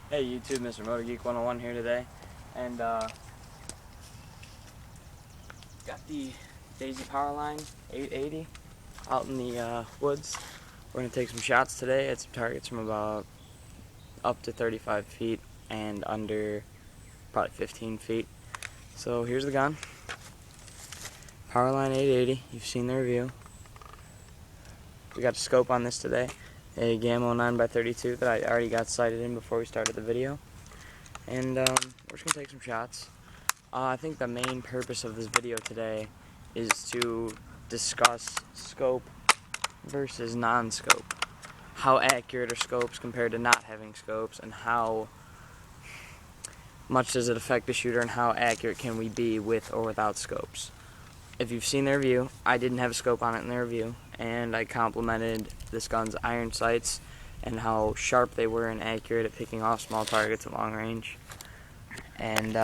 Hey YouTube, Mr. Motor Geek 101 here today, and got the Daisy Powerline 880 out in the woods. We're going to take some shots today at some targets from about up to 35 feet and under probably 15 feet. So here's the gun, Powerline 880, you've seen the review. We got a scope on this today, a Gammo 9x32 that I already got sighted in before we started the video. And we're just going to take some shots. I think the main purpose of this video today is to discuss scope versus non-scope. How accurate are scopes compared to not having scopes, and how much does it affect the shooter, and how accurate can we be with or without scopes. If you've seen the review, I didn't have a scope on it in the review, and I complimented this gun's iron sights and how sharp they were and accurate at picking off small targets at long range. And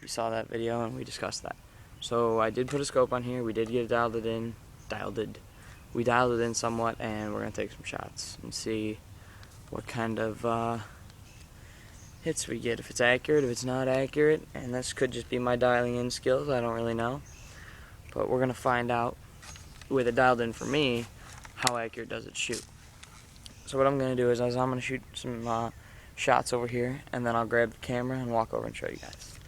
you saw that video and we discussed that. So I did put a scope on here. We did get it we dialed it in somewhat, and we're gonna take some shots and see what kind of hits we get, if it's accurate, if it's not accurate. And this could just be my dialing in skills, I don't really know, but we're gonna find out with it dialed in for me, how accurate does it shoot. So what I'm gonna do is I'm gonna shoot some shots over here, and then I'll grab the camera and walk over and show you guys.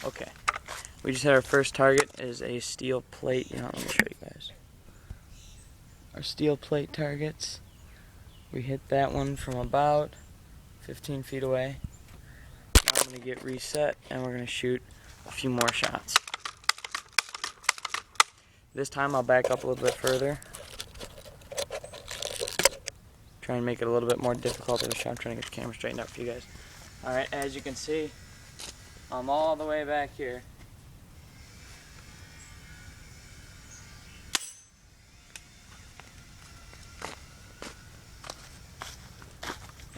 Okay, we just hit our first target. Is a steel plate. Let me show you guys. Our steel plate targets. We hit that one from about 15 feet away. Now I'm going to get reset, and we're going to shoot a few more shots. This time I'll back up a little bit further. Try and make it a little bit more difficult of a shot. I'm trying to get the camera straightened out for you guys. Alright, as you can see, I'm all the way back here.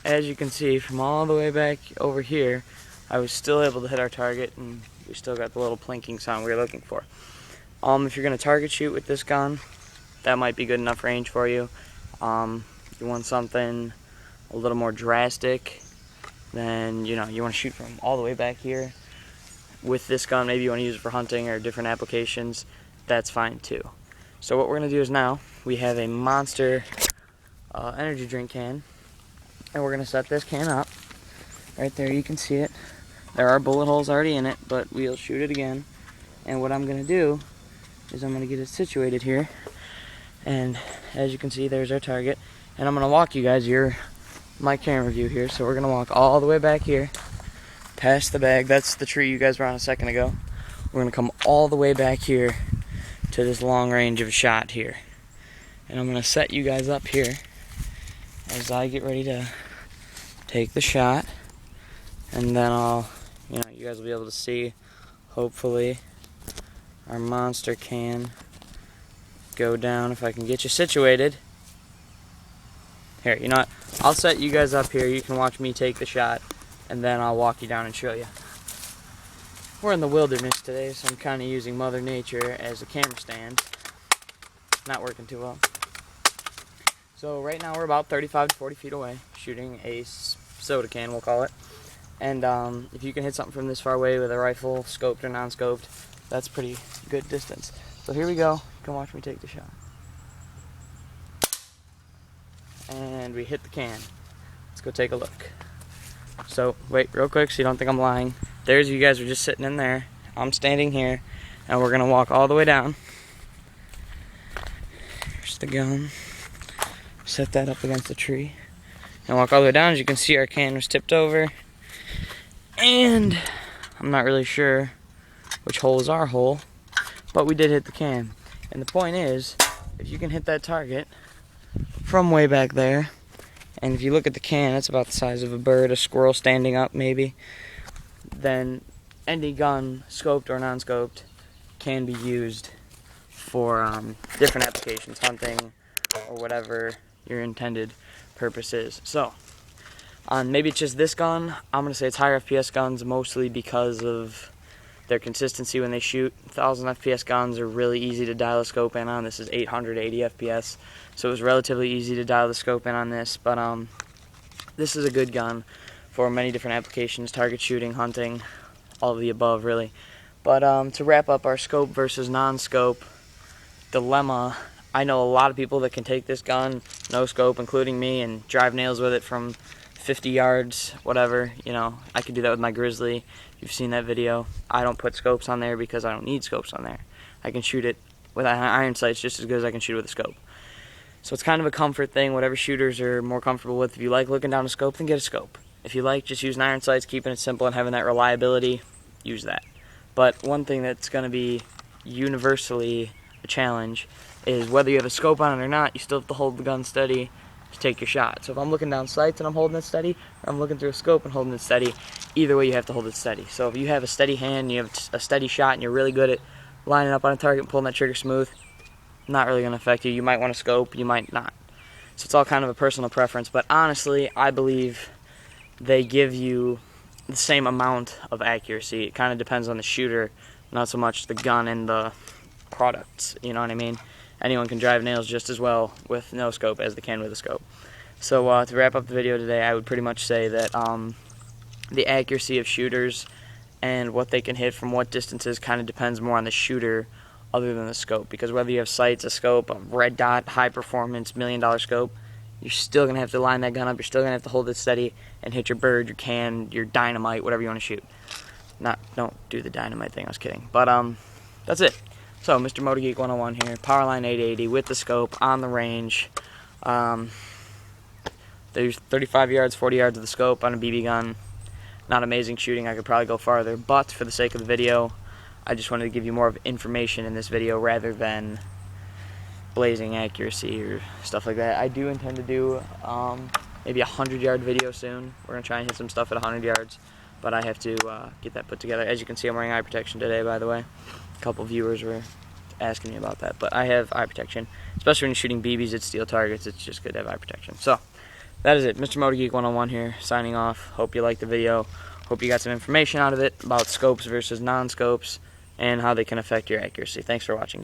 As you can see, from all the way back over here, I was still able to hit our target, and we still got the little plinking sound we were looking for. If you're going to target shoot with this gun, that might be good enough range for you. If you want something a little more drastic, then you want to shoot from all the way back here. With this gun, maybe you want to use it for hunting or different applications, that's fine too. So what we're going to do is, now we have a Monster energy drink can, and we're going to set this can up. Right there, you can see it. There are bullet holes already in it, but we'll shoot it again. And what I'm going to do is I'm going to get it situated here, and as you can see, there's our target. And I'm going to walk you guys, my camera view here, so we're going to walk all the way back here, past the bag. That's the tree you guys were on a second ago. We're going to come all the way back here to this long range of shot here. And I'm going to set you guys up here as I get ready to take the shot. And then you guys will be able to see, hopefully, our Monster can go down. If I can get you situated. Here, you know what? I'll set you guys up here. You can watch me take the shot, and then I'll walk you down and show you. We're in the wilderness today, so I'm kind of using Mother Nature as a camera stand. Not working too well. So right now we're about 35 to 40 feet away, shooting a soda can, we'll call it. And if you can hit something from this far away with a rifle, scoped or non-scoped, that's pretty good distance. So here we go. You can watch me take the shot. And we hit the can. Let's go take a look. So wait real quick so you don't think I'm lying. There's you guys are just sitting in there. I'm standing here, and we're gonna walk all the way down. Here's the gun. Set that up against the tree and walk all the way down. As you can see, our can was tipped over, and I'm not really sure which hole is our hole, but we did hit the can. And the point is, if you can hit that target from way back there, and if you look at the can, it's about the size of a bird, a squirrel standing up maybe, then any gun, scoped or non-scoped, can be used for different applications, hunting or whatever your intended purpose is. So, maybe it's just this gun, I'm going to say it's higher FPS guns, mostly because of their consistency when they shoot. 1000 FPS guns are really easy to dial the scope in on. This is 880 FPS, so it was relatively easy to dial the scope in on this. But this is a good gun for many different applications: target shooting, hunting, all of the above, really. But to wrap up our scope versus non-scope dilemma, I know a lot of people that can take this gun, no scope, including me, and drive nails with it from 50 yards, whatever. You know, I could do that with my Grizzly. You've seen that video. I don't put scopes on there because I don't need scopes on there. I can shoot it with iron sights just as good as I can shoot it with a scope. So it's kind of a comfort thing, whatever shooters are more comfortable with. If you like looking down a scope, then get a scope. If you like just using iron sights, keeping it simple and having that reliability, use that. But one thing that's going to be universally a challenge is whether you have a scope on it or not, you still have to hold the gun steady to take your shot. So if I'm looking down sights and I'm holding it steady, or I'm looking through a scope and holding it steady, either way you have to hold it steady. So if you have a steady hand, you have a steady shot, and you're really good at lining up on a target and pulling that trigger smooth, not really going to affect you. You might want a scope, you might not. So it's all kind of a personal preference, but honestly, I believe they give you the same amount of accuracy. It kind of depends on the shooter, not so much the gun and the products, you know what I mean? Anyone can drive nails just as well with no scope as they can with a scope. So to wrap up the video today, I would pretty much say that the accuracy of shooters and what they can hit from what distances kind of depends more on the shooter other than the scope, because whether you have sights, a scope, a red dot, high performance, $1 million scope, you're still going to have to line that gun up, you're still going to have to hold it steady and hit your bird, your can, your dynamite, whatever you want to shoot. Don't do the dynamite thing, I was kidding. But that's it. So, Mr. Motor Geek 101 here, Powerline 880 with the scope on the range. There's 35 yards, 40 yards of the scope on a BB gun. Not amazing shooting, I could probably go farther, but for the sake of the video, I just wanted to give you more of information in this video rather than blazing accuracy or stuff like that. I do intend to do maybe a 100-yard video soon. We're going to try and hit some stuff at 100 yards, but I have to get that put together. As you can see, I'm wearing eye protection today, by the way. A couple viewers were asking me about that, but I have eye protection. Especially when you're shooting BBs at steel targets, it's just good to have eye protection. So, that is it. Mr. Motor Geek 101 here, signing off. Hope you liked the video. Hope you got some information out of it about scopes versus non-scopes and how they can affect your accuracy. Thanks for watching.